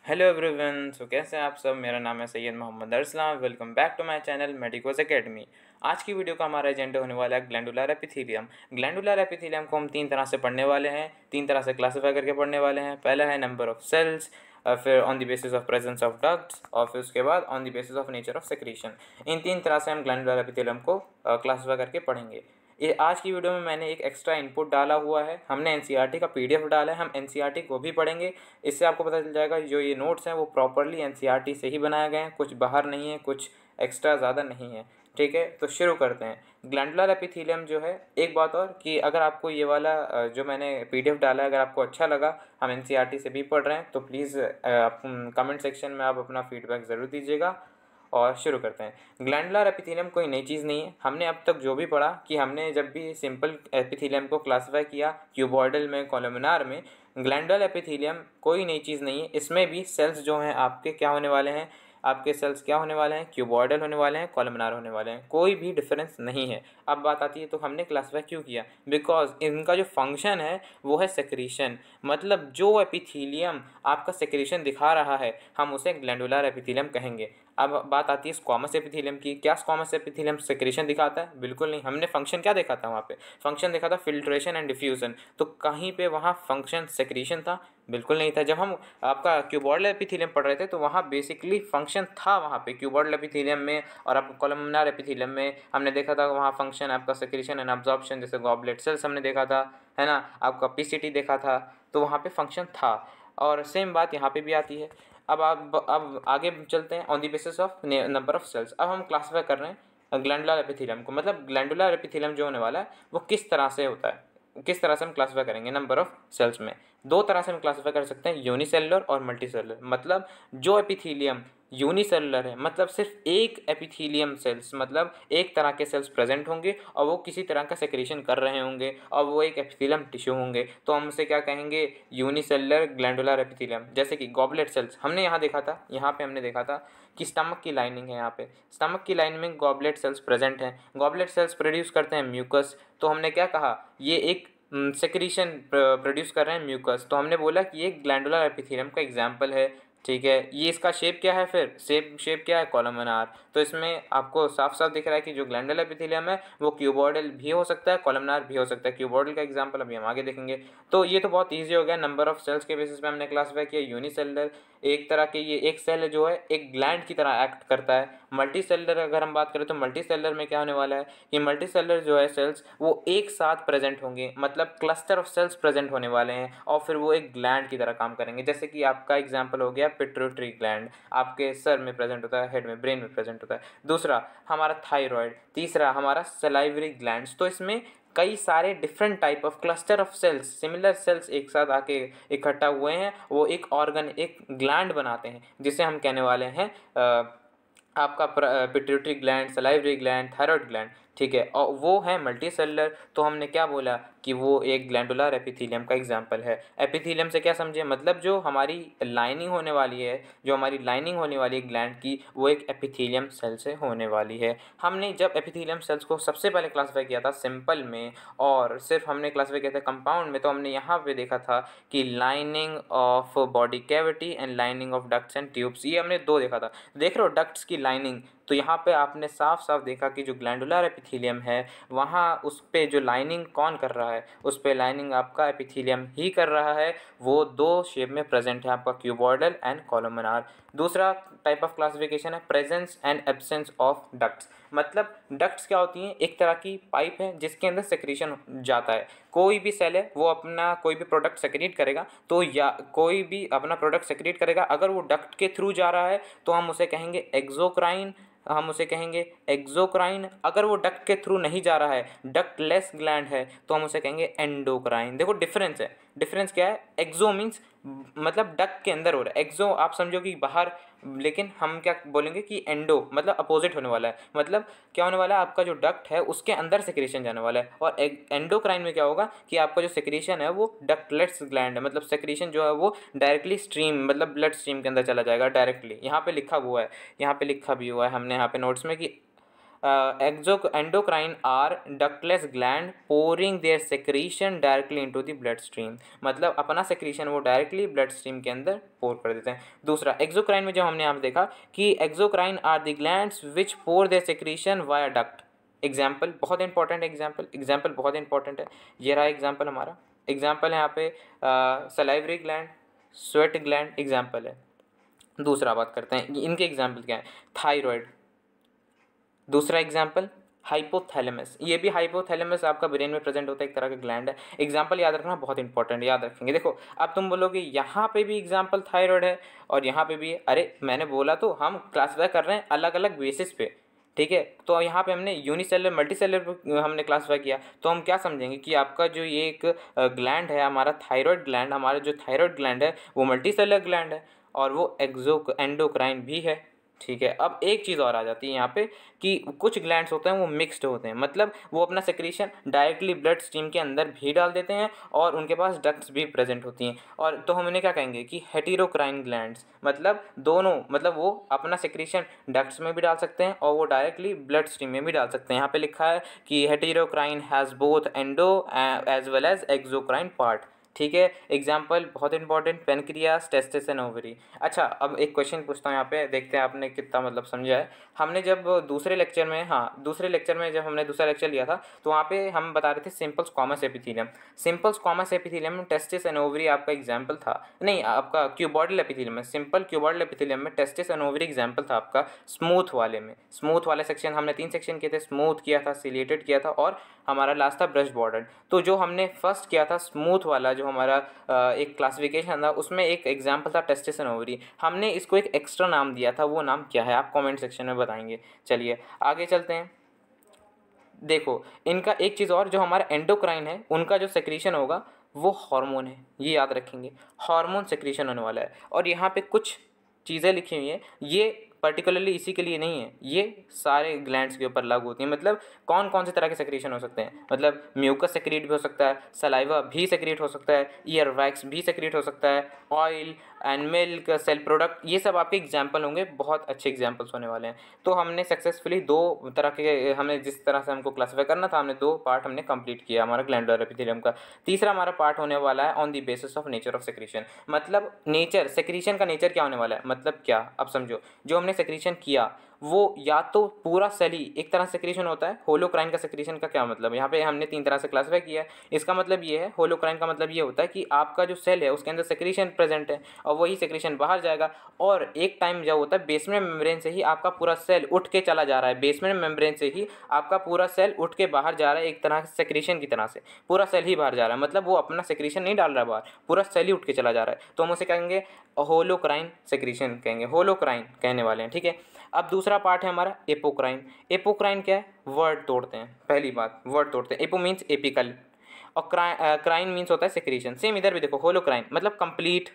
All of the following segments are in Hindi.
Hello everyone. कैसे हैं आप सब। मेरा नाम है Syed Mohammad Arsalan. Welcome back to my channel medicos academy. आज की वीडियो का हमारा एजेंडा होने वाला है ग्लैंडुलर एपिथेलियम। ग्लैंडुलर एपिथेलियम को हम तीन तरह से पढ़ने वाले हैं, तीन तरह से क्लासीफाई करके पढ़ने वाले हैं। पहला है नंबर ऑफ सेल्स, फिर on the basis of presence of ducts, और फिर उसके बाद on the basis of nature of secretion. इन तीन तरह से हम ग्लैंडुलर एपिथेलियम को क्लासीफाई करके पढ़ेंगे। ये आज की वीडियो में मैंने एक एक्स्ट्रा इनपुट डाला हुआ है। हमने एनसीईआरटी का पीडीएफ डाला है, हम एनसीईआरटी को भी पढ़ेंगे। इससे आपको पता चल जाएगा जो ये नोट्स हैं वो प्रॉपरली एनसीईआरटी से ही बनाए गए हैं, कुछ बाहर नहीं है, कुछ एक्स्ट्रा ज़्यादा नहीं है। ठीक है, तो शुरू करते हैं। ग्लैंडुलर एपिथेलियम जो है, एक बात और कि अगर आपको ये वाला जो मैंने पीडीएफ डाला है अगर आपको अच्छा लगा, हम एनसीईआरटी से भी पढ़ रहे हैं, तो प्लीज़ कमेंट सेक्शन में आप अपना फीडबैक ज़रूर दीजिएगा। और शुरू करते हैं। ग्लैंडुलर एपिथेलियम कोई नई चीज़ नहीं है। हमने अब तक जो भी पढ़ा कि हमने जब भी सिंपल एपिथेलियम को क्लासिफाई किया क्यूबॉइडल में, कॉलमनार में, ग्लैंडुलर एपिथेलियम कोई नई चीज़ नहीं है। इसमें भी सेल्स जो हैं आपके क्या होने वाले हैं, आपके सेल्स क्या होने वाले हैं, क्यूबॉइडल होने वाले हैं, कॉलमनार होने वाले हैं, कोई भी डिफरेंस नहीं है। अब बात आती है तो हमने क्लासिफाई क्यों किया, बिकॉज इनका जो फंक्शन है वो है सेक्रीशन। मतलब जो एपिथेलियम आपका सेक्रीशन दिखा रहा है हम उसे ग्लैंडुलर एपिथेलियम कहेंगे। अब बात आती है स्क्वामस एपिथेलियम की। क्या स्क्वामस एपिथेलियम सेक्रेशन दिखाता है? बिल्कुल नहीं। हमने फंक्शन क्या देखा था वहाँ पे? फंक्शन देखा था फिल्ट्रेशन एंड डिफ्यूजन। तो कहीं पे वहाँ फंक्शन सेक्रेशन था? बिल्कुल नहीं था। जब हम आपका क्यूबॉइडल एपिथेलियम पढ़ रहे थे तो वहाँ बेसिकली फंक्शन था वहाँ पे क्यूबॉइडल एपिथेलियम में, और आपको कॉलमनार एपिथेलियम में हमने देखा था वहाँ फंक्शन आपका सेक्रेशन एंड अब्जॉर्प्शन, जैसे गॉबलेट सेल्स हमने देखा था, है ना, आपका पीसीटी देखा था, तो वहाँ पे फंक्शन था। और सेम बात यहाँ पे भी आती है। अब आगे चलते हैं on the basis of number of cells. अब हम क्लासिफाई कर रहे हैं ग्लैंडुलर एपिथेलियम को। मतलब ग्लैंडुलर एपिथेलियम जो होने वाला है वो किस तरह से होता है, किस तरह से हम क्लासिफाई करेंगे नंबर ऑफ सेल्स में। दो तरह से हम क्लासिफाई कर सकते हैं, यूनिसेलुलर और मल्टीसेलुलर। मतलब जो एपिथेलियम यूनिसेलुलर है, मतलब सिर्फ एक एपिथेलियम सेल्स, मतलब एक तरह के सेल्स प्रेजेंट होंगे और वो किसी तरह का सेक्रेशन कर रहे होंगे और वो एक एपिथेलियम टिश्यू होंगे, तो हम उसे क्या कहेंगे, यूनिसेलुलर ग्लैंडुलर एपिथेलियम। जैसे कि गॉबलेट सेल्स हमने यहाँ देखा था, यहाँ पे हमने देखा था कि स्टमक की लाइनिंग है, यहाँ पे स्टमक की लाइनिंग में गॉबलेट सेल्स प्रेजेंट हैं। गॉबलेट सेल्स प्रोड्यूस करते हैं म्यूकस। तो हमने क्या कहा, ये एक सेक्रीशन प्रोड्यूस कर रहे हैं म्यूकस, तो हमने बोला कि ये ग्लैंडुलर एपिथेलियम का एग्जाम्पल है। ठीक है, ये इसका शेप क्या है, फिर शेप क्या है, कॉलमनार। तो इसमें आपको साफ साफ दिख रहा है कि जो ग्लैंडुलर एपिथेलियम है वो क्यूबॉइडल भी हो सकता है, कॉलमनार भी हो सकता है। क्यूबॉइडल का एग्जांपल अभी हम आगे देखेंगे। तो ये तो बहुत ईजी हो गया। नंबर ऑफ सेल्स के बेसिस पे हमने क्लासिफाई किया। यूनिसेलुलर एक तरह के, ये एक सेल जो है एक ग्लैंड की तरह एक्ट करता है। मल्टी सेलुलर अगर हम बात करें तो मल्टी सेलुलर में क्या होने वाला है, ये मल्टी सेलुलर जो है सेल्स वो एक साथ प्रेजेंट होंगे, मतलब क्लस्टर ऑफ सेल्स प्रेजेंट होने वाले हैं और फिर वो एक ग्लैंड की तरह काम करेंगे। जैसे कि आपका एग्जांपल हो गया पिट्यूटरी ग्लैंड, आपके सर में प्रेजेंट होता है, हेड में, ब्रेन में प्रेजेंट होता है। दूसरा हमारा थायराइड, तीसरा हमारा सलाइवरी ग्लैंड्स। तो इसमें कई सारे different type of cluster of cells, similar cells एक साथ आके इकट्ठा हुए हैं, वो एक ऑर्गन, एक ग्लैंड बनाते हैं, जिसे हम कहने वाले हैं आपका pituitary gland, salivary gland, thyroid gland. ठीक है, और वो है मल्टी सेलुलर। तो हमने क्या बोला कि वो एक ग्लैंडुलर एपिथेलियम का एग्जांपल है। एपिथेलियम से क्या समझे, मतलब जो हमारी लाइनिंग होने वाली है, जो हमारी लाइनिंग होने वाली है ग्लैंड की, वो एक एपिथेलियम सेल से होने वाली है। हमने जब एपिथेलियम सेल्स को सबसे पहले क्लासिफाई किया था सिंपल में, और सिर्फ हमने क्लासिफाई किया था कंपाउंड में, तो हमने यहाँ पे देखा था कि lining of body cavity and lining of ducts and tubes, ये हमने दो देखा था। देख रहे हो डक्ट्स की लाइनिंग, तो यहाँ पे आपने साफ साफ देखा कि जो ग्लैंडुलर एपिथेलियम है वहाँ उस पे जो लाइनिंग कौन कर रहा है, उस पे लाइनिंग आपका एपिथेलियम ही कर रहा है। वो दो शेप में प्रेजेंट है, आपका क्यूबॉइडल एंड कॉलमनार। दूसरा टाइप ऑफ क्लासिफिकेशन है presence and absence of ducts. मतलब डक्ट्स क्या होती हैं, एक तरह की पाइप है जिसके अंदर सेक्रेशन जाता है। कोई भी सेल है वो अपना कोई भी प्रोडक्ट सेक्रेट करेगा, तो या कोई भी अपना प्रोडक्ट सेक्रेट करेगा, अगर वो डक्ट के थ्रू जा रहा है तो हम उसे कहेंगे एक्सोक्राइन, हम उसे कहेंगे एक्सोक्राइन। अगर वो डक्ट के थ्रू नहीं जा रहा है, डक्टलेस ग्लैंड है, तो हम उसे कहेंगे एंडोक्राइन। देखो डिफरेंस है, डिफरेंस क्या है, एक्सो मीन्स मतलब डक्ट के अंदर हो रहा है, एक्सो आप समझो कि बाहर, लेकिन हम क्या बोलेंगे कि एंडो मतलब अपोजिट होने वाला है। मतलब क्या होने वाला है, आपका जो डक्ट है उसके अंदर सेक्रेशन जाने वाला है, और एंडोक्राइन में क्या होगा कि आपका जो सेक्रेशन है वो डक्टलेस ग्लैंड है, मतलब सेक्रेशन जो है वो डायरेक्टली स्ट्रीम, मतलब ब्लड स्ट्रीम के अंदर चला जाएगा डायरेक्टली। यहाँ पे लिखा हुआ है, यहाँ पे लिखा भी हुआ है हमने यहाँ पे नोट्स में कि endocrine are ductless gland pouring their secretion directly into the blood stream, मतलब अपना सेक्रीशन वो डायरेक्टली ब्लड स्ट्रीम के अंदर पोर कर देते हैं। दूसरा एक्सोक्राइन में जो हमने यहाँ देखा कि exocrine are the glands which pour their secretion via duct. Example बहुत इंपॉर्टेंट है, एग्जाम्पल बहुत इंपॉर्टेंट है। ये रहा एग्जाम्पल हमारा, एग्जाम्पल है यहाँ पे salivary gland, sweat gland example है। दूसरा बात करते हैं इनके एग्जाम्पल क्या है, थायराइड। दूसरा एग्जाम्पल हाइपोथैलेमस, ये भी हाइपोथैलेमस आपका ब्रेन में प्रेजेंट होता है, एक तरह का ग्लैंड है। एग्जाम्पल याद रखना बहुत इंपॉर्टेंट, याद रखेंगे। देखो अब तुम बोलोगे यहाँ पे भी एग्जाम्पल थायराइड है और यहाँ पे भी है, अरे मैंने बोला तो हम क्लासीफाई कर रहे हैं अलग अलग बेसिस पे, ठीक है। तो यहाँ पे हमने यूनिसेलर मल्टीसेलर हमने क्लासीफाई किया, तो हम क्या समझेंगे कि आपका जो ये एक ग्लैंड है हमारा थायराइड ग्लैंड, हमारा जो थायराइड ग्लैंड है वो मल्टीसेलर ग्लैंड है और वो एंडोक्राइन भी है, ठीक है। अब एक चीज़ और आ जाती है यहाँ पे कि कुछ ग्लैंड्स होते हैं वो मिक्स्ड होते हैं, मतलब वो अपना सेक्रीशन डायरेक्टली ब्लड स्ट्रीम के अंदर भी डाल देते हैं और उनके पास डक्ट्स भी प्रेजेंट होती हैं। और तो हम इन्हें क्या कहेंगे कि हेटेरोक्राइन ग्लैंड्स, मतलब दोनों, मतलब वो अपना सेक्रीशन डक्ट्स में भी डाल सकते हैं और वो डायरेक्टली ब्लड स्ट्रीम में भी डाल सकते हैं। यहाँ पे लिखा है कि heterocrine has both endo as well as exocrine part, ठीक है। एग्जाम्पल बहुत important, pancreas, testis and ovary. अच्छा अब एक क्वेश्चन पूछता हूँ यहाँ पे, देखते हैं आपने कितना मतलब समझा है। हमने जब दूसरे लेक्चर में, दूसरे लेक्चर में जब हमने दूसरा लेक्चर लिया था तो वहाँ पे हम बता रहे थे simple squamous epithelium. Simple squamous epithelium में टेस्टिस एंड ओवरी आपका एग्जाम्पल था, नहीं आपका क्यूबॉइडल एपिथेलियम में, सिंपल क्यूबॉइडल एपिथेलियम में टेस्टिस एंड ओवरी एग्जाम्पल था आपका स्मूथ वाले में। स्मूथ वाले सेक्शन हमने 3 सेक्शन किए थे, स्मूथ किया था, सिलेटेड किया था और हमारा लास्ट था ब्रश बॉर्डर। तो जो हमने फर्स्ट किया था स्मूथ वाला, जो हमारा एक क्लासिफिकेशन था उसमें एक एग्जाम्पल था टेस्टिस एंड ओवरी, हमने इसको एक एक्स्ट्रा नाम दिया था, वो नाम क्या है आप कमेंट सेक्शन में बताएंगे। चलिए आगे चलते हैं। देखो इनका एक चीज़ और, जो हमारा एंडोक्राइन है उनका जो सेक्रीशन होगा वो हार्मोन है, ये याद रखेंगे, हार्मोन सेक्रीशन होने वाला है। और यहाँ पे कुछ चीज़ें लिखी हुई हैं, ये पर्टिकुलरली इसी के लिए नहीं है, ये सारे ग्लैंड्स के ऊपर लागू होती हैं। मतलब कौन कौन से तरह के सेक्रीशन हो सकते हैं, मतलब म्यूकस सेक्रीट भी हो सकता है, सलाइवा भी सेक्रीट हो सकता है, ईयर वैक्स भी सेक्रीट हो सकता है, oil and milk, cell product, ये सब आपके एग्जाम्पल होंगे, बहुत अच्छे एग्जाम्पल्स होने वाले हैं। तो हमने सक्सेसफुली 2 तरह के, हमने जिस तरह से हमको क्लासीफाई करना था हमने 2 पार्ट हमने कंप्लीट किया हमारा ग्लैंडुलर एपिथेलियम का। तीसरा हमारा पार्ट होने वाला है on the basis of nature of secretion, मतलब नेचर, सेक्रीशन का नेचर क्या होने वाला है, मतलब क्या, अब समझो जो हमने सेक्रीशन किया वो या तो पूरा सेल ही एक तरह से सेक्रीशन होता है। होलोक्राइन का सेक्रीशन का क्या मतलब, यहाँ पे हमने 3 तरह से क्लासीफाई किया है। इसका मतलब ये है, होलोक्राइन का मतलब ये होता है कि आपका जो सेल है उसके अंदर सेक्रीशन प्रेजेंट है और वही सेक्रीशन बाहर जाएगा, और एक टाइम जब होता है बेसमेंट मेम्ब्रेन से ही आपका पूरा सेल उठ के चला जा रहा है, बेसमेंट मेम्ब्रेन से ही आपका पूरा सेल उठ के बाहर जा रहा है, एक तरह से सेक्रीशन की तरह से पूरा सेल ही बाहर जा रहा है, मतलब वो अपना सेक्रीशन नहीं डाल रहा है बाहर, पूरा सेल ही उठ के चला जा रहा है। तो हम उसे कहेंगे होलोक्राइन सेक्रीशन, कहेंगे होलोक्राइन कहने वाले हैं, ठीक है। अब दूसरा पार्ट है हमारा एपोक्राइन। एपोक्राइन क्या है, वर्ड तोड़ते हैं, पहली बात वर्ड तोड़ते हैं। एपो मीन्स एपिकल और क्राइन मीन्स होता है सेक्रीशन। सेम इधर भी देखो, होलोक्राइन मतलब कंप्लीट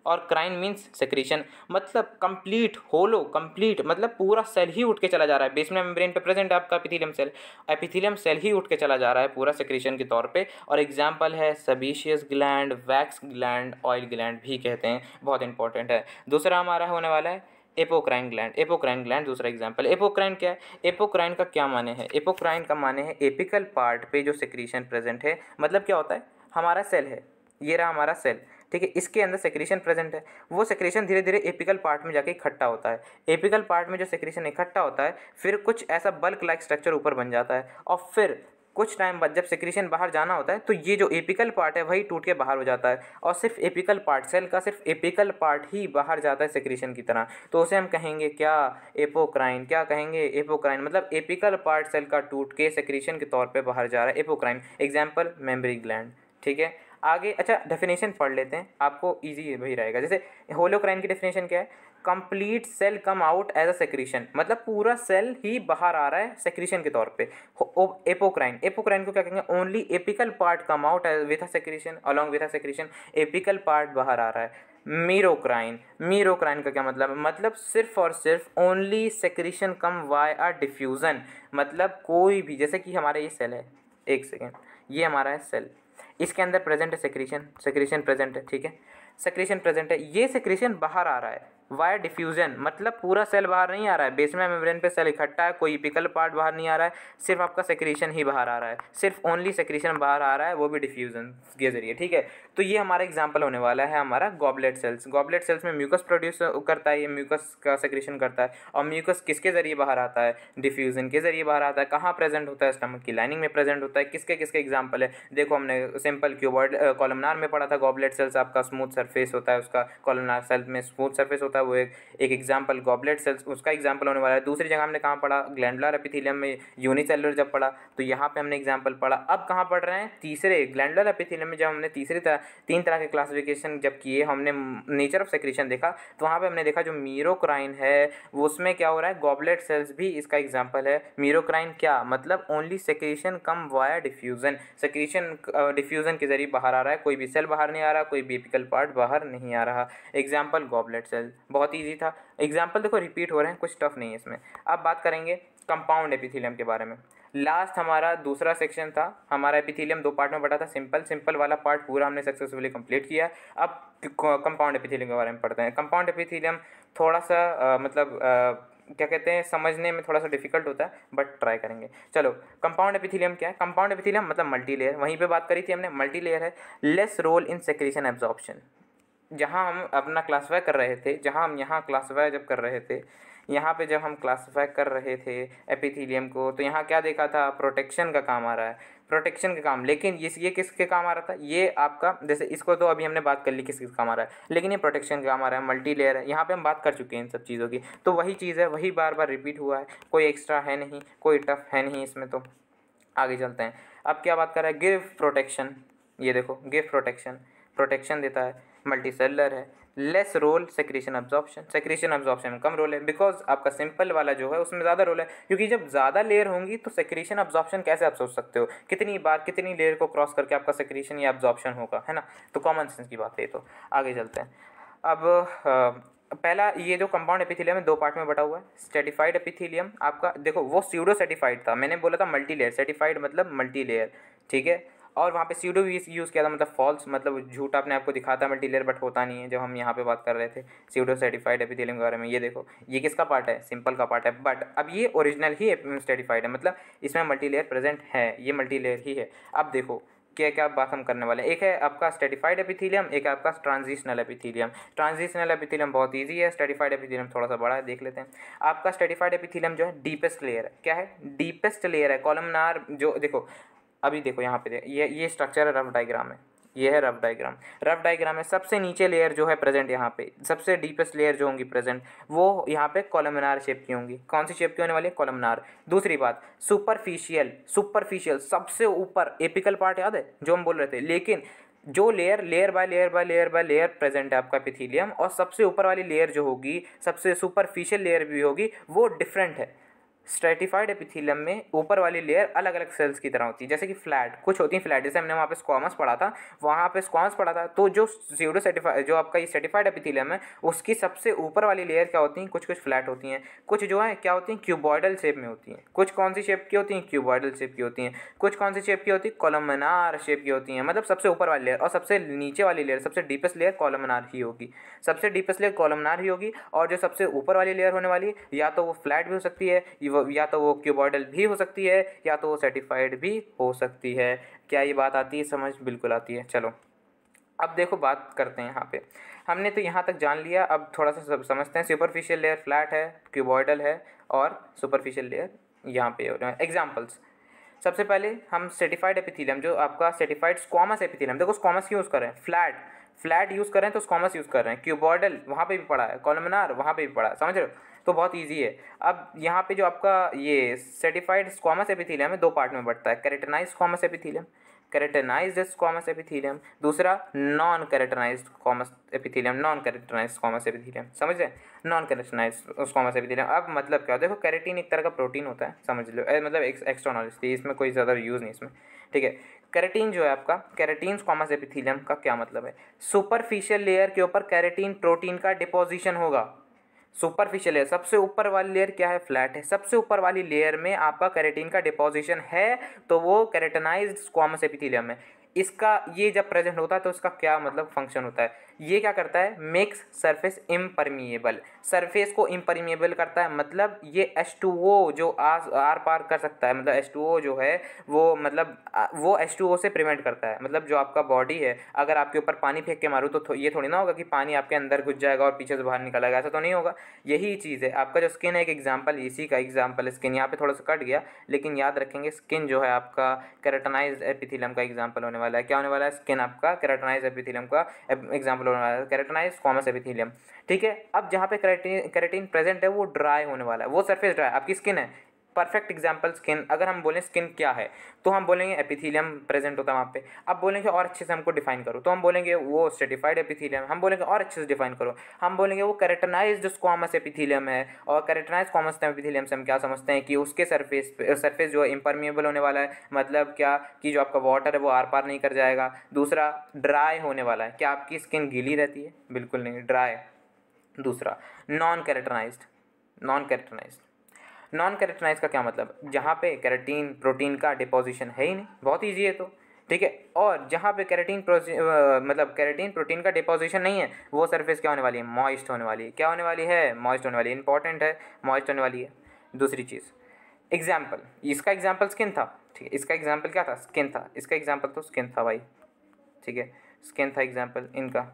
और क्राइन मीन्स सेक्रीशन, मतलब कंप्लीट, होलो कंप्लीट मतलब पूरा सेल ही उठ के चला जा रहा है, बेसमेंट मेम्ब्रेन पे प्रेजेंट है आपका एपिथेलियम सेल, एपिथेलियम सेल ही उठ के चला जा रहा है पूरा सेक्रीशन के तौर पे। और एग्जाम्पल है sebaceous gland, wax gland, oil gland भी कहते हैं, बहुत इंपॉर्टेंट है। दूसरा हमारा होने वाला है एपोक्राइन ग्लैंड। एपोक्राइन ग्लैंड दूसरा एग्जाम्पल। एपोक्राइन क्या है, एपोक्राइन का क्या माने है, एपोक्राइन का माने है एपिकल पार्ट पे जो सेक्रीशन प्रेजेंट है, मतलब क्या होता है, हमारा सेल है, ये रहा हमारा सेल, ठीक है, इसके अंदर सेक्रीशन प्रेजेंट है, वो सेक्रीशन धीरे धीरे एपिकल पार्ट में जाके इकट्ठा होता है। एपिकल पार्ट में जो सेक्रीशन इकट्ठा होता है फिर कुछ ऐसा बल्क लाइक स्ट्रक्चर ऊपर बन जाता है, और फिर कुछ टाइम बाद जब सेक्रीशन बाहर जाना होता है तो ये जो एपिकल पार्ट है वही टूट के बाहर हो जाता है, और सिर्फ एपिकल पार्ट, सेल का सिर्फ एपिकल पार्ट ही बाहर जाता है सेक्रीशन की तरह। तो उसे हम कहेंगे क्या, एपोक्राइन। क्या कहेंगे, एपोक्राइन, मतलब एपिकल पार्ट सेल का टूट के सेक्रीशन के तौर पे बाहर जा रहा है, एपोक्राइन। एग्जाम्पल मेम्ब्री ग्लैंड, ठीक है। आगे अच्छा डेफिनेशन पढ़ लेते हैं, आपको इजी वही रहेगा। जैसे होलोक्राइन की डेफिनेशन क्या है, complete cell come out as a secretion, मतलब पूरा सेल ही बाहर आ रहा है सेक्रीशन के तौर पे। एपोक्राइन, एपोक्राइन को क्या कहेंगे, only apical part come out with a secretion, along with a secretion, apical part बाहर आ रहा है। मीरोक्राइन, मीरोक्राइन का क्या मतलब सिर्फ और सिर्फ ओनली सेक्रीशन कम वाई आ डिफ्यूजन, मतलब कोई भी, जैसे कि हमारा ये सेल है, एक सेकेंड, ये हमारा है सेल, इसके अंदर प्रेजेंट है सेक्रीशन, सेक्रीशन प्रेजेंट है, ठीक है, सेक्रीशन प्रेजेंट है, ये सेक्रीशन बाहर आ रहा है, वाया डिफ्यूजन मतलब पूरा सेल बाहर नहीं आ रहा है, बेसमेंट मेम्ब्रेन पे सेल इकट्ठा है, कोई एपिकल पार्ट बाहर नहीं आ रहा है, सिर्फ आपका सेक्रेशन ही बाहर आ रहा है, सिर्फ ओनली सेक्रेशन बाहर आ रहा है, वो भी डिफ्यूजन के जरिए। ठीक है, तो ये हमारा एग्जांपल होने वाला है हमारा गॉबलेट सेल्स। गॉबलेट सेल्स में म्यूकस प्रोड्यूस करता है, ये म्यूकस का सेक्रेशन करता है, और म्यूकस किसके जरिए बाहर आता है, डिफ्यूजन के जरिए बाहर आता है। कहाँ प्रेजेंट होता है, स्टमक की लाइनिंग में प्रेजेंट होता है। किसके किसके एग्जाम्पल है, देखो हमने सिंपल क्यूबॉइड कॉलमनार में पढ़ा था, गॉबलेट सेल्स आपका स्मूथ सरफेस होता है, उसका कॉलमनार सेल में स्मूथ सरफेस होता है, वो एक एग्जाम्पल गॉबलेट सेल्स उसका एग्जाम्पल होने वाला है। दूसरी जगह हमने कहाँ पढ़ा, ग्लैंडुलर एपिथेलियम में यूनिसेलुलर जब पढ़ा तो यहाँ पे हमने एग्जाम्पल पढ़ा। अब कहाँ पढ़ रहे हैं, तीसरे ग्लैंडुलर एपिथेलियम में जब हमने तीन तरह के क्लासिफिकेशन जब किए, हमने नेचर ऑफ सेक्रेशन देखा, तो वहाँ पे हमने देखा जो मीरोक्राइन है वो उसमें क्या हो रहा है, गॉबलेट सेल्स भी इसका एग्जाम्पल है। मीरोक्राइन क्या मतलब, ओनली सेक्रेशन कम वाया डिफ्यूजन, सेक्रेशन डिफ्यूजन के जरिए बाहर आ रहा है, कोई भी सेल बाहर नहीं आ रहा, कोई भी एपिकल पार्ट बाहर नहीं आ रहा। एग्जाम्पल गॉबलेट सेल, बहुत ईजी था। एग्जाम्पल देखो रिपीट हो रहे हैं, कुछ टफ नहीं है इसमें। अब बात करेंगे कंपाउंड एपिथेलियम के बारे में। लास्ट हमारा दूसरा सेक्शन था, हमारा एपिथेलियम दो पार्ट में बटा था। सिंपल वाला पार्ट पूरा हमने सक्सेसफुली कंप्लीट किया। अब कंपाउंड एपिथेलियम के बारे में पढ़ते हैं। कंपाउंड एपिथेलियम थोड़ा सा क्या कहते हैं, समझने में थोड़ा सा डिफिकल्ट होता है, बट ट्राई करेंगे। चलो, कंपाउंड एपिथेलियम क्या है, कंपाउंड एपिथेलियम मतलब मल्टी लेयर, वहीं पे बात करी थी हमने, मल्टी लेयर है, less role in secretion absorption. जहाँ हम अपना क्लासीफाई कर रहे थे, जहाँ हम यहाँ क्लासीफाई जब कर रहे थे, यहाँ पे जब हम क्लासीफाई कर रहे थे एपिथेलियम को, तो यहाँ क्या देखा था, प्रोटेक्शन का काम आ रहा है, प्रोटेक्शन का काम। लेकिन ये किसके काम आ रहा था, ये आपका जैसे इसको तो अभी हमने बात कर ली किसके काम आ रहा है, लेकिन ये प्रोटेक्शन का काम आ रहा है, मल्टी लेयर है। यहाँ पे हम बात कर चुके हैं इन सब चीज़ों की, तो वही चीज़ है, वही बार बार रिपीट हुआ है, कोई एक्स्ट्रा है नहीं, कोई टफ है नहीं इसमें। तो आगे चलते हैं। अब क्या बात कर रहा है, गिव प्रोटेक्शन। ये देखो गिव प्रोटेक्शन, प्रोटेक्शन देता है, मल्टी सेलुलर है, less role secretion absorption, secretion absorption में कम रोल है, बिकॉज आपका सिंपल वाला जो है उसमें ज़्यादा रोल है, क्योंकि जब ज़्यादा लेयर होंगी तो सेक्रेशन अब्जॉर्प्शन कैसे आप सोच सकते हो, कितनी बार कितनी लेयर को क्रॉस करके आपका सेक्रेशन या अब्जॉर्प्शन होगा, है ना। तो कॉमन सेंस की बात है। तो आगे चलते हैं। अब पहला, ये जो कंपाउंड एपिथेलियम है दो पार्ट में बटा हुआ है। स्ट्रेटिफाइड एपिथेलियम आपका देखो वो स्यूडो सेटिफाइड था, मैंने बोला था मल्टी लेयर, सेटिफाइड मतलब मल्टी लेयर, ठीक है। और वहाँ पे स्यूडो भी यूज़ किया था, मतलब फॉल्स, मतलब झूठा अपने आपको दिखाता मल्टी लेयर, बट होता नहीं है, जब हम यहाँ पे बात कर रहे थे स्यूडो सेटिफाइड एपिथेलियम के बारे में। ये देखो ये किसका पार्ट है, सिंपल का पार्ट है, बट अब ये ओरिजिनल ही स्ट्रेटिफाइड है, मतलब इसमें मल्टी लेयर प्रेजेंट है, ये मल्टी लेयर ही है। अब देखो क्या क्या बात हम करने वाले हैं, एक है आपका स्ट्रेटिफाइड एपिथेलियम, एक है आपका ट्रांजिशनल एपिथेलियम। ट्रांजिशनल एपिथेलियम बहुत इजी है, स्ट्रेटिफाइड एपिथेलियम थोड़ा सा बड़ा है, देख लेते हैं। आपका स्ट्रेटिफाइड एपिथेलियम जो है डीपेस्ट लेयर है, क्या है, डीपेस्ट लेयर है, कॉलमनार जो देखो, अभी देखो यहाँ पे ये स्ट्रक्चर है, रफ डायग्राम है, ये है रफ डायग्राम। रफ डायग्राम में सबसे नीचे लेयर जो है प्रेजेंट, यहाँ पे सबसे डीपेस्ट लेयर जो होंगी प्रेजेंट, वो यहाँ पे कॉलमनार शेप की होंगी। कौन सी शेप की होने वाली है, कॉलमनार। दूसरी बात, सुपरफिशियल सबसे ऊपर एपिकल पार्ट याद है जो हम बोल रहे थे, लेकिन जो लेयर बाय लेयर प्रेजेंट है आपका एपिथेलियम, और सबसे ऊपर वाली लेयर जो होगी, सबसे सुपरफिशियल लेयर भी होगी, वो डिफरेंट है। स्ट्रेटिफाइड एपिथेलियम में ऊपर वाली लेयर अलग अलग सेल्स की तरह होती है, जैसे कि फ्लैट, कुछ होती हैं फ्लैट, जैसे हमने वहाँ पे स्क्वामस पढ़ा था, तो जो स्यूडो सेटिफाइड, जो आपका ये स्ट्रेटिफाइड एपिथेलियम है, उसकी सबसे ऊपर वाली लेयर क्या होती हैं, कुछ फ्लैट होती हैं, कुछ जो है क्या होती हैं, क्यूबॉइडल शेप में होती हैं। कुछ कौन सी शेप की होती हैं, क्यूबॉइडल शेप की होती हैं। कुछ कौन सी शेप की होती है, कॉलमनार शेप की होती हैं, मतलब सबसे ऊपर वाली लेयर, और सबसे नीचे वाली लेयर, सबसे डीपेस्ट लेयर कॉलमनार ही होगी, सबसे डीपेस्ट लेयर कॉलमनार ही होगी। और जो सबसे ऊपर वाली लेयर होने वाली है, या तो वो फ्लैट भी हो सकती है, या तो वो क्यूबॉइडल भी हो सकती है, या तो वो सर्टिफाइड भी हो सकती है। क्या ये बात आती है समझ, बिल्कुल आती है। चलो अब देखो बात करते हैं, यहाँ पे हमने तो यहाँ तक जान लिया, अब थोड़ा सा सब समझते हैं। सुपरफिशियल लेयर फ्लैट है, क्यूबॉइडल है, और सुपरफिशियल लेयर यहाँ पे एग्जाम्पल्स। सबसे पहले हम सर्टिफाइड एपिथेलियम, जो आपका सर्टिफाइड स्क्वामस एपिथेलियम, देखो स्क्वामस यूज़ कर रहे हैं, फ्लैट यूज़ कर रहे हैं तो स्क्वामस यूज़ कर रहे हैं, क्यूबॉइडल वहाँ पे भी पड़ा है, कॉलमनार वहाँ पे भी पड़ा है, समझ रहे हो, तो बहुत इजी है। अब यहाँ पे जो आपका ये सर्टिफाइड स्क्वामस एपिथेलियम है, दो पार्ट में बढ़ता है, keratinized squamous epithelium, keratinized squamous epithelium, दूसरा नॉन केराटिनाइज्ड स्क्वामस एपिथेलियम, समझ रहे, नॉन केराटिनाइज्ड स्क्वामस एपिथेलियम। अब मतलब क्या, देखो केराटिन एक तरह का प्रोटीन होता है, समझ लो, मतलब एक्स्ट्रा नॉलेज थी, इसमें कोई ज़्यादा यूज़ नहीं इसमें, ठीक है। केराटिन जो है आपका, केराटिन स्क्वामस एपिथेलियम का क्या मतलब है, सुपरफिशियल लेयर के ऊपर केराटिन प्रोटीन का डिपोजिशन होगा। सुपरफिशियल लेयर, सबसे ऊपर वाली लेयर क्या है, फ्लैट है, सबसे ऊपर वाली लेयर में आपका केराटिन का डिपोजिशन है, तो वो केराटिनाइज्ड स्क्वामस एपिथेलियम है। इसका ये जब प्रेजेंट होता है तो इसका क्या मतलब फंक्शन होता है, ये क्या करता है, मेक्स सरफेस इम्परमिएबल, सरफेस को इम्परमिएबल करता है। मतलब ये H2O जो आर पार कर सकता है, मतलब H2O जो है वो मतलब वो H2O से प्रिवेंट करता है। मतलब जो आपका बॉडी है, अगर आपके ऊपर पानी फेंक के मारूँ तो ये थोड़ी ना होगा कि पानी आपके अंदर घुस जाएगा और पीछे से बाहर निकल आएगा, ऐसा तो नहीं होगा। यही चीज़ है, आपका जो स्किन है एक एग्जाम्पल, इसी का एग्जाम्पल स्किन, यहाँ पे थोड़ा सा कट गया लेकिन याद रखेंगे स्किन जो है आपका केराटिनाइज्ड एपिथेलियम का एग्जाम्पल होने वाला है। क्या होने वाला है, स्किन आपका केराटिनाइज्ड एपिथेलियम का एग्जाम्पल होने वाला है, केराटिनाइज्ड स्क्वामस एपिथेलियम। ठीक है, अब जहाँ पे केराटिन प्रेजेंट है वो ड्राई होने वाला है, वो सरफेस ड्राई, आपकी स्किन है परफेक्ट एग्जाम्पल स्किन। अगर हम बोलें स्किन क्या है तो हम बोलेंगे एपिथेलियम प्रेजेंट होता है वहाँ पे। अब बोलेंगे और अच्छे से हमको डिफाइन करो तो हम बोलेंगे वो स्ट्रेटिफाइड एपिथेलियम। हम बोलेंगे और अच्छे से डिफाइन करो, हम बोलेंगे वो केराटिनाइज्ड स्क्वामस एपिथेलियम है। और केराटिनाइज्ड स्क्वामस एपिथेलियम से हम क्या समझते हैं कि उसके सरफेस जो है इम्परमिएबल होने वाला है। मतलब क्या कि जो आपका वाटर है वो आर पार नहीं कर जाएगा। दूसरा ड्राई होने वाला है, क्या आपकी स्किन गीली रहती है, बिल्कुल नहीं, ड्राई। दूसरा नॉन केराटिनाइज्ड, नॉन केराटिनाइज का क्या मतलब, जहाँ पे केराटिन प्रोटीन का डिपोजिशन है ही नहीं, बहुत ईजी है तो। ठीक है, और जहाँ पे मतलब केराटिन प्रोटीन का डिपोजिशन नहीं है वो सरफेस क्या होने वाली है, मॉइस्ट होने वाली है। क्या होने वाली है, मॉइस्ट होने वाली है, इंपॉर्टेंट है, मॉइस्ट होने वाली है। दूसरी चीज़ एग्जाम्पल, इसका एग्जाम्पल स्किन था। ठीक है, इसका एग्जाम्पल क्या था, स्किन था, इसका एग्जाम्पल तो स्किन था भाई। ठीक है, स्किन था एग्जाम्पल इनका।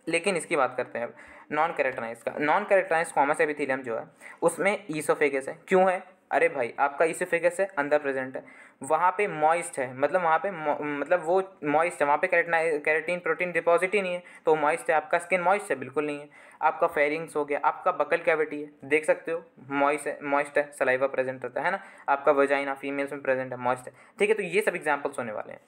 लेकिन इसकी बात करते हैं अब नॉन कैरेक्टराइज का। नॉन कैरेक्टराइज स्क्वामस एपिथेलियम जो है उसमें ईसोफेगस है। क्यों है, अरे भाई आपका ईसोफेगस है, अंदर प्रेजेंट है, वहाँ पे मॉइस्ट है, मतलब वहाँ पे मतलब वो मॉइस्ट है, वहाँ पे कैरेटीन प्रोटीन डिपॉजिट ही नहीं है तो मॉइस्ट है। आपका स्किन मॉइस्ट है, बिल्कुल नहीं है। आपका फेरिंग्स हो गया, आपका बकल कैविटी है, देख सकते हो मॉइस्ट है, सलाइवा प्रेजेंट रहता है ना। आपका वजाइना फीमेल्स में प्रेजेंट है, मॉइस्ट है। ठीक है, तो ये सब एग्जाम्पल्स होने वाले हैं।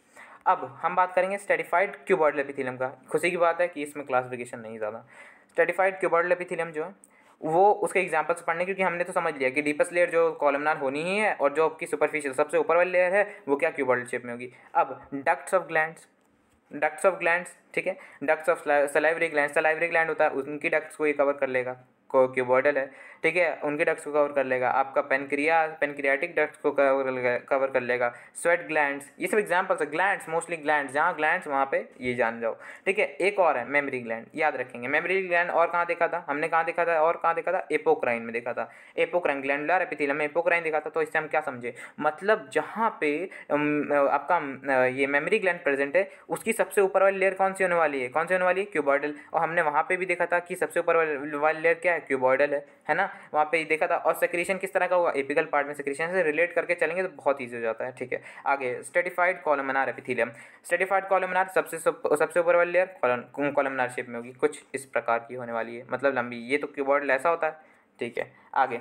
अब हम बात करेंगे स्ट्रेटिफाइड क्यूबॉइडल एपिथेलियम का। खुशी की बात है कि इसमें क्लासिफिकेशन नहीं ज़्यादा। स्ट्रेटिफाइड क्यूबॉइडल एपिथेलियम जो है वो उसके एग्जांपल्स पढ़ने, क्योंकि हमने तो समझ लिया कि डीपेस्ट लेयर जो कॉलमनार होनी ही है और जो आपकी सुपरफिशियल सबसे ऊपर वाली लेयर है वो क्या क्यूबॉइडल शेप में होगी। अब डक्ट्स ऑफ ग्लैंड्स, ठीक है, डक्ट्स ऑफ सलाइवरी ग्लैंड होता है, उनकी डक्ट्स को ये कवर कर लेगा, को क्यूबॉइडल है। ठीक है, उनके डक्ट्स को कवर कर लेगा। आपका पेनक्रियाटिक डक्ट्स को कवर कर लेगा। स्वेट ग्लैंड्स, ये सब एग्जांपल्स है। ग्लैंड्स, मोस्टली ग्लैंड्स, जहाँ ग्लैंड्स वहाँ पे ये जान जाओ। ठीक है, एक और है मेमरी ग्लैंड, याद रखेंगे मेमरी ग्लैंड। और कहाँ देखा था हमने, कहाँ देखा था, और कहाँ देखा था, एपोक्राइन में देखा था। एपोक्राइन, ग्लैंडुलर एपिथेलियम में एपोक्राइन देखा था। तो इससे हम क्या समझे, मतलब जहाँ पे आपका ये मेमरी ग्लैंड प्रेजेंट है उसकी सबसे ऊपर वाली लेयर कौन सी होने वाली है, कौन सी होने वाली है, क्यूबॉइडल। और हमने वहाँ पे भी देखा था कि सबसे ऊपर वाली लेयर क्या है, क्यूबॉइडल है ना, वहाँ पे देखा था। और सेक्रेशन किस तरह का होगा, एपिकल पार्ट में सेक्रेशन से रिलेट करके चलेंगे तो बहुत ईजी हो जाता है। ठीक है, आगे stratified columnar epithelium. Stratified columnar सबसे ऊपर वाली लेयर कॉलमनार शेप में होगी, कुछ इस प्रकार की होने वाली है, मतलब लंबी। ये तो क्यूबॉइडल ऐसा होता है। ठीक है, आगे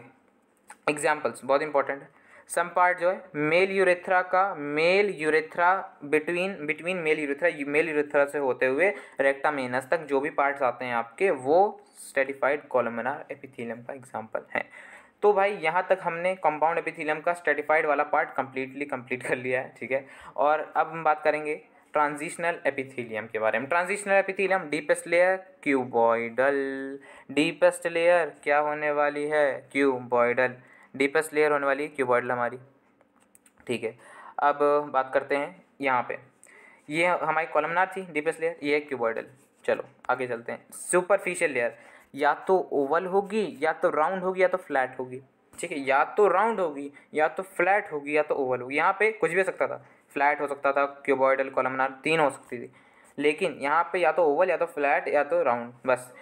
एग्जाम्पल्स बहुत इंपॉर्टेंट है। सम पार्ट जो है मेल यूरेथ्रा का, male urethra between male urethra से होते हुए रेक्टम एनस तक जो भी पार्ट्स आते हैं आपके वो स्ट्रेटिफाइड कॉलमनार एपिथेलियम का एग्जांपल है। तो भाई यहाँ तक हमने कंपाउंड एपिथेलियम का स्ट्रेटिफाइड वाला पार्ट कंप्लीट कर लिया है। ठीक है, और अब हम बात करेंगे ट्रांजिशनल एपिथेलियम के बारे में। Transitional epithelium deepest layer cuboidal, deepest layer क्या होने वाली है, क्यूबॉइडल, डीपेस्ट लेयर होने वाली है क्यूबॉइडल हमारी। ठीक है, अब बात करते हैं यहाँ पे, ये हमारी कॉलमनार थी डीपेस्ट लेयर, ये है क्यूबॉइडल। चलो आगे चलते हैं। सुपरफिशियल लेयर या तो ओवल होगी या तो राउंड होगी या तो फ्लैट होगी। ठीक है, या तो राउंड होगी या तो फ्लैट होगी या तो ओवल होगी। यहाँ पे कुछ भी हो सकता था, फ्लैट हो सकता था, क्यूबॉइडल, कॉलमनार, तीन हो सकती थी। लेकिन यहाँ पे या तो ओवल या तो फ्लैट या तो राउंड, बस।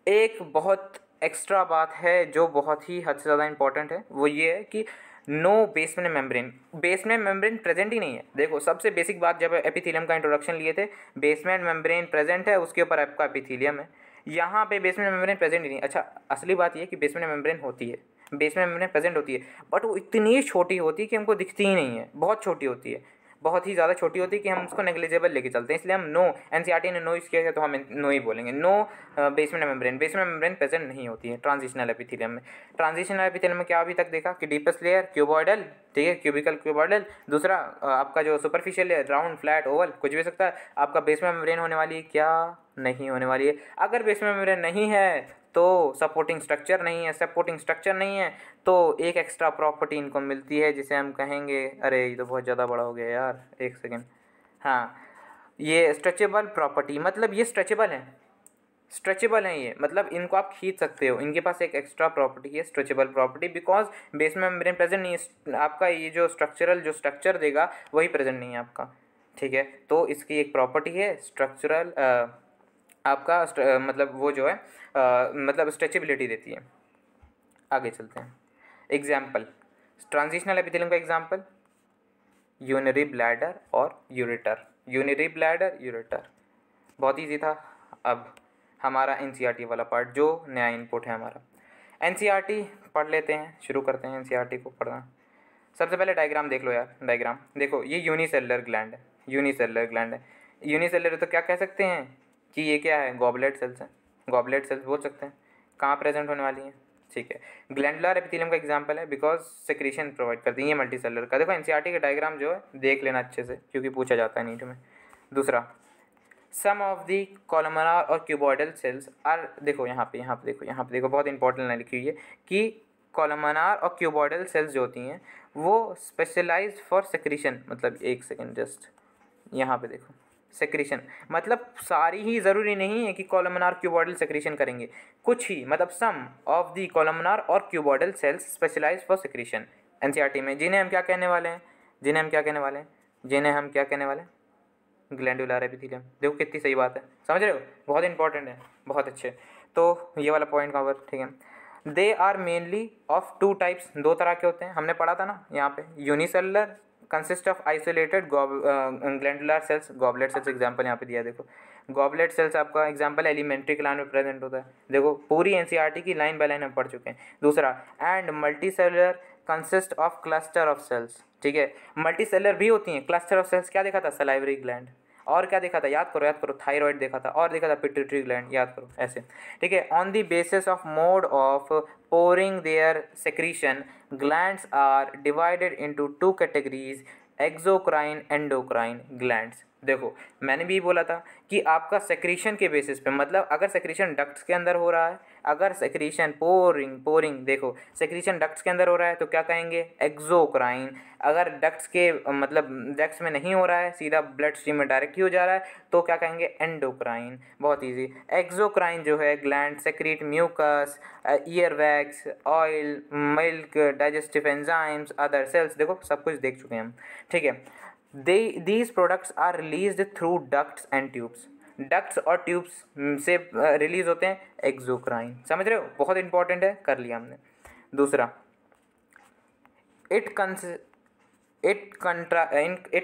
एक बहुत एक्स्ट्रा बात है जो बहुत ही हद से ज़्यादा इंपॉर्टेंट है, वो ये है कि नो बेसमेंट मेम्ब्रेन प्रेजेंट ही नहीं है। देखो सबसे बेसिक बात, जब एपिथेलियम का इंट्रोडक्शन लिए थे, बेसमेंट मेम्ब्रेन प्रेजेंट है, उसके ऊपर आपका एपिथेलियम है। यहाँ पे बेसमेंट मेम्ब्रेन प्रेजेंट ही नहीं। अच्छा, असली बात ये है कि बेसमेंट मेम्ब्रेन होती है, बेसमेंट मेम्ब्रेन प्रेजेंट होती है, बट वो इतनी छोटी होती है कि हमको दिखती ही नहीं है, बहुत छोटी होती है, बहुत ही ज़्यादा छोटी होती है कि हम उसको नेग्लिजिबल लेके चलते हैं। इसलिए हम नो, एनसीईआरटी ने नो इस किया है तो हम नो ही बोलेंगे। नो बेसमेंट मेम्ब्रेन प्रेजेंट नहीं होती है ट्रांजिशनल एपिथेलियम में। ट्रांजिशनल एपिथेलियम में क्या अभी तक देखा कि डीपेस्ट लेयर क्यूबॉइडल, ठीक है, क्यूबिकल क्यूबॉइडल। दूसरा आपका जो superficial layer round, flat, Oval, कुछ भी हो सकता है। आपका बेसमेंट मेम्ब्रेन होने वाली है क्या, नहीं होने वाली है। अगर बेसमेंट मेम्ब्रेन नहीं है तो सपोर्टिंग स्ट्रक्चर नहीं है तो एक एक्स्ट्रा प्रॉपर्टी इनको मिलती है जिसे हम कहेंगे, अरे ये तो बहुत ज़्यादा बड़ा हो गया यार, एक सेकेंड, हाँ, ये स्ट्रेचेबल प्रॉपर्टी, मतलब ये स्ट्रेचेबल है, स्ट्रेचेबल हैं ये, मतलब इनको आप खींच सकते हो, इनके पास एक एक्स्ट्रा प्रॉपर्टी है स्ट्रेचेबल प्रॉपर्टी, बिकॉज बेस में मेम्ब्रेन प्रेजेंट नहीं है, आपका ये जो स्ट्रक्चरल जो स्ट्रक्चर देगा वही प्रेजेंट नहीं है आपका, ठीक है। तो इसकी एक प्रॉपर्टी है स्ट्रक्चरल, आपका मतलब वो जो है मतलब स्ट्रेचेबिलिटी देती है। आगे चलते हैं। एग्जाम्पल, ट्रांजिशनल एपिथेलियम का एग्जाम्पल यूनरी ब्लैडर और यूरेटर, यूनरी ब्लैडर यूरेटर, बहुत ईजी था। अब हमारा एनसीईआरटी वाला पार्ट जो नया इनपुट है हमारा, एनसीईआरटी पढ़ लेते हैं, शुरू करते हैं एनसीईआरटी को पढ़ना। सबसे पहले डायग्राम देख लो यार, डायग्राम देखो, ये यूनिसेलुलर ग्लैंड है, यूनिसेलुलर ग्लैंड है, यूनिसेलुलर तो क्या कह सकते हैं कि ये क्या है, गॉबलेट सेल्स हैं, गॉबलेट सेल्स बोल सकते हैं, कहाँ प्रेजेंट होने वाली हैं, ठीक है। ग्लैंडुलर एपिथेलियम का एग्जांपल है बिकॉज सेक्रीशन प्रोवाइड करती है, ये मल्टी सेलुलर का। देखो एनसीईआरटी का डायग्राम जो है देख लेना अच्छे से, क्योंकि पूछा जाता है नीट में। दूसरा, सम ऑफ दी कॉलमनार और क्यूबॉइडल सेल्स आर, देखो यहाँ पे देखो बहुत इंपॉर्टेंट लाइन लिखी हुई है कि कॉलमनार और क्यूबॉइडल सेल्स जो होती हैं वो स्पेशलाइज्ड फॉर सेक्रीशन, मतलब एक सेकेंड जस्ट यहाँ पे देखो, सेक्रीशन मतलब सारी ही ज़रूरी नहीं है कि कॉलमनार क्यूबॉइडल सेक्रीशन करेंगे, कुछ ही, मतलब सम ऑफ दी कॉलमनार और cuboidal cells specialized for secretion NCERT में, जिन्हें हम क्या कहने वाले हैं, ग्लैंडुलर एपिथेलियम। देखो कितनी सही बात है, समझ रहे हो, बहुत इंपॉर्टेंट है, बहुत अच्छे। तो ये वाला पॉइंट कवर, ठीक है। They are mainly of two types, दो तरह के होते हैं, हमने पढ़ा था ना यहाँ पे, unicellular consist of isolated glandular cells, goblet cells example यहाँ पे दिया, देखो गॉबलेट सेल्स आपका एग्जांपल एलिमेंट्री क्लान में प्रेजेंट होता है, देखो पूरी एनसीईआरटी की लाइन बाय लाइन हम पढ़ चुके हैं। दूसरा, and multi cellular consist of cluster of cells, ठीक है, मल्टी सेलुलर भी होती हैं, क्लस्टर ऑफ सेल्स क्या देखा था, सलाइवरी ग्लैंड, और क्या देखा था, याद करो, थायराइड देखा था, और देखा था पिट्यूटरी ग्लैंड, याद करो ऐसे, ठीक है। On the basis of mode of pouring their secretion, glands are divided into two categories, exocrine endocrine glands. देखो मैंने भी बोला था कि आपका सेक्रीशन के बेसिस पे, मतलब अगर सेक्रीशन डक्ट्स के अंदर हो रहा है, अगर सेक्रीशन पोरिंग देखो सेक्रीशन डक्ट्स के अंदर हो रहा है तो क्या कहेंगे, एक्सोक्राइन। अगर डक्ट्स के मतलब डक्ट्स में नहीं हो रहा है, सीधा ब्लड स्ट्रीम में डायरेक्ट ही हो जा रहा है, तो क्या कहेंगे, एंडोक्राइन। बहुत इजी। एक्सोक्राइन जो है gland secrete mucus, ear wax, oil, milk, digestive enzymes, other cells, देखो सब कुछ देख चुके हैं हम, ठीक है। these products are released through ducts and tubes, ducts और ट्यूब्स से रिलीज होते हैं एक्सोक्राइन, समझ रहे हो, बहुत इंपॉर्टेंट है, कर लिया हमने। दूसरा, इट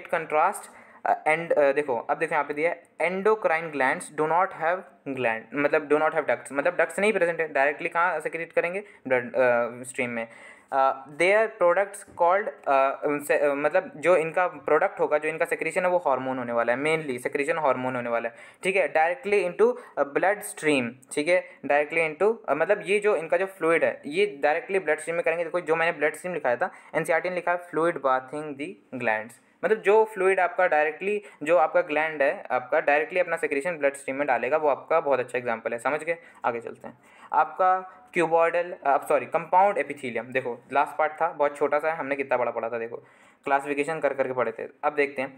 कंट्रास्ट एंड, देखो अब देखो यहाँ पे दिया है endocrine glands do not have gland, मतलब डू नॉट हैव डक्ट्स, मतलब डक्ट्स नहीं प्रेजेंट है, डायरेक्टली कहाँ सेक्रेट करेंगे, ब्लड स्ट्रीम में। देयर प्रोडक्ट्स कॉल्ड, मतलब जो इनका प्रोडक्ट होगा, जो इनका सेक्रेशन है वो हार्मोन होने वाला है, मेनली सेक्रेशन हार्मोन होने वाला है, ठीक है, डायरेक्टली इनटू ब्लड स्ट्रीम, ठीक है, डायरेक्टली इनटू मतलब ये जो इनका जो फ्लूइड है ये डायरेक्टली ब्लड स्ट्रीम में करेंगे। देखो जो मैंने ब्लड स्ट्रीम लिखाया था, एनसीईआरटी ने लिखा है फ्लूइड बाथिंग दी ग्लैंड्स, मतलब जो फ्लूइड आपका डायरेक्टली, जो आपका ग्लैंड है आपका डायरेक्टली अपना सेक्रेशन ब्लड स्ट्रीम में डालेगा, वो आपका बहुत अच्छा एग्जांपल है, समझ गए। आगे चलते हैं। आपका क्यूबॉइडल, कंपाउंड एपिथेलियम, देखो लास्ट पार्ट था, बहुत छोटा सा है, हमने कितना बड़ा पढ़ा था, देखो क्लासिफिकेशन कर करके पढ़े थे। अब देखते हैं,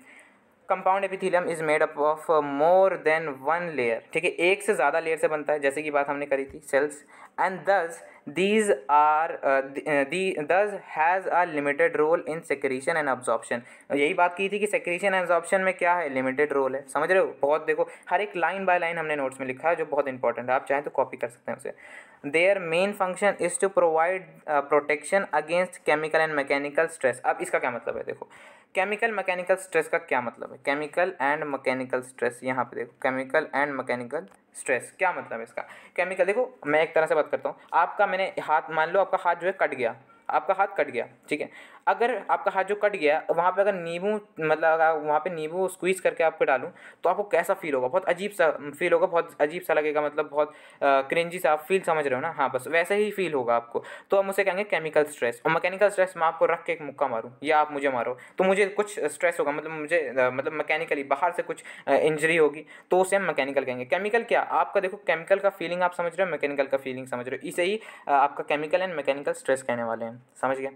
compound epithelium is made up of more than one layer, ठीक है, एक से ज़्यादा लेयर से बनता है, जैसे कि बात हमने करी थी सेल्स, एंड दस these are thus has a limited role in secretion and absorption। यही बात की थी कि secretion and absorption में क्या है, लिमिटेड रोल है, समझ रहे हो, बहुत देखो हर एक लाइन बाय लाइन हमने नोट्स में लिखा है, जो बहुत इंपॉर्टेंट है, आप चाहें तो कॉपी कर सकते हैं उसे। Their main function is to provide protection against chemical and mechanical stress। अब इसका क्या मतलब है, देखो केमिकल मैकेनिकल स्ट्रेस का क्या मतलब है, केमिकल एंड मैकेनिकल स्ट्रेस, यहाँ पे देखो केमिकल एंड मैकेनिकल स्ट्रेस क्या मतलब है इसका। केमिकल, देखो मैं एक तरह से बात करता हूँ, आपका मैंने हाथ, मान लो आपका हाथ जो है कट गया, आपका हाथ कट गया, ठीक है, अगर आपका हाथ जो कट गया वहाँ पे अगर नींबू, मतलब अगर वहाँ पे नींबू स्क्वीज़ करके आपको डालूँ तो आपको कैसा फील होगा, बहुत अजीब सा फील होगा, बहुत अजीब सा लगेगा, मतलब बहुत क्रिंजी सा आप फील, समझ रहे हो ना, हाँ बस वैसे ही फील होगा आपको, तो हम उसे कहेंगे केमिकल स्ट्रेस। और मैकेनिकल स्ट्रेस, मैं आपको रख के एक मुक्का मारूँ या आप मुझे मारो तो मुझे कुछ स्ट्रेस होगा, मतलब मुझे मतलब मैकेनिकली बाहर से कुछ इंजरी होगी, तो उसे हम मैकेनिकल कहेंगे। केमिकल क्या, आपका देखो केमिकल का फीलिंग आप समझ रहे हो, मैकेनिकल का फीलिंग समझ रहे हो, इसे ही आपका केमिकल एंड मैकेनिकल स्ट्रेस कहने वाले हैं, समझ गए।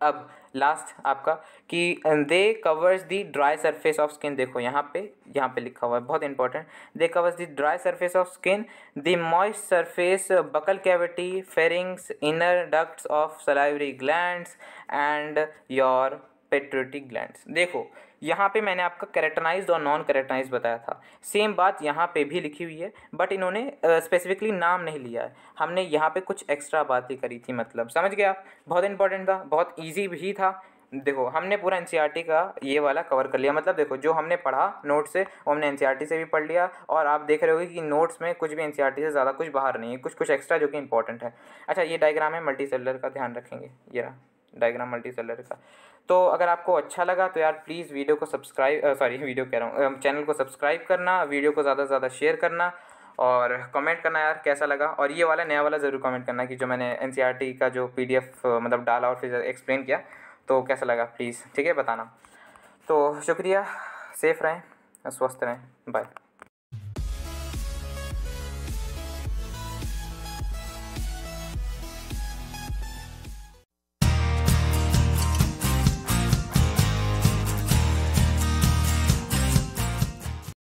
अब लास्ट आपका कि they covers the dry surface of skin. देखो यहाँ पे लिखा हुआ है, बहुत important. They covers the dry surface of skin, the moist surface, buccal cavity, pharynx, inner ducts of salivary glands and your patriotic glands. देखो यहाँ पे मैंने आपका कैरेक्टराइज्ड और नॉन कैरेक्टराइज्ड बताया था, सेम बात यहाँ पे भी लिखी हुई है, बट इन्होंने स्पेसिफिकली नाम नहीं लिया है। हमने यहाँ पे कुछ एक्स्ट्रा बातें करी थी, मतलब समझ गया। बहुत इंपॉर्टेंट था, बहुत ईजी भी था। देखो हमने पूरा एनसीईआरटी का ये वाला कवर कर लिया, मतलब देखो जो हमने पढ़ा नोट से वो हमने एनसीईआरटी से भी पढ़ लिया, और आप देख रहे होगे कि नोट्स में कुछ भी एनसीईआरटी से ज़्यादा कुछ बाहर नहीं है, कुछ एक्स्ट्रा जो कि इंपॉर्टेंट है। अच्छा ये डायग्राम है मल्टी सेलुलर का, ध्यान रखेंगे, ये रहा डायग्राम मल्टी सेलुलर का। तो अगर आपको अच्छा लगा तो यार प्लीज़ वीडियो को वीडियो कह रहा हूँ, चैनल को सब्सक्राइब करना, वीडियो को ज़्यादा से ज़्यादा शेयर करना, और कमेंट करना यार कैसा लगा। और ये वाला नया वाला ज़रूर कमेंट करना कि जो मैंने एनसीईआरटी का जो पीडीएफ मतलब डाला और फिर एक्सप्लेन किया तो कैसा लगा, प्लीज़ ठीक है बताना। तो शुक्रिया, सेफ़ रहें, स्वस्थ रहें, बाय।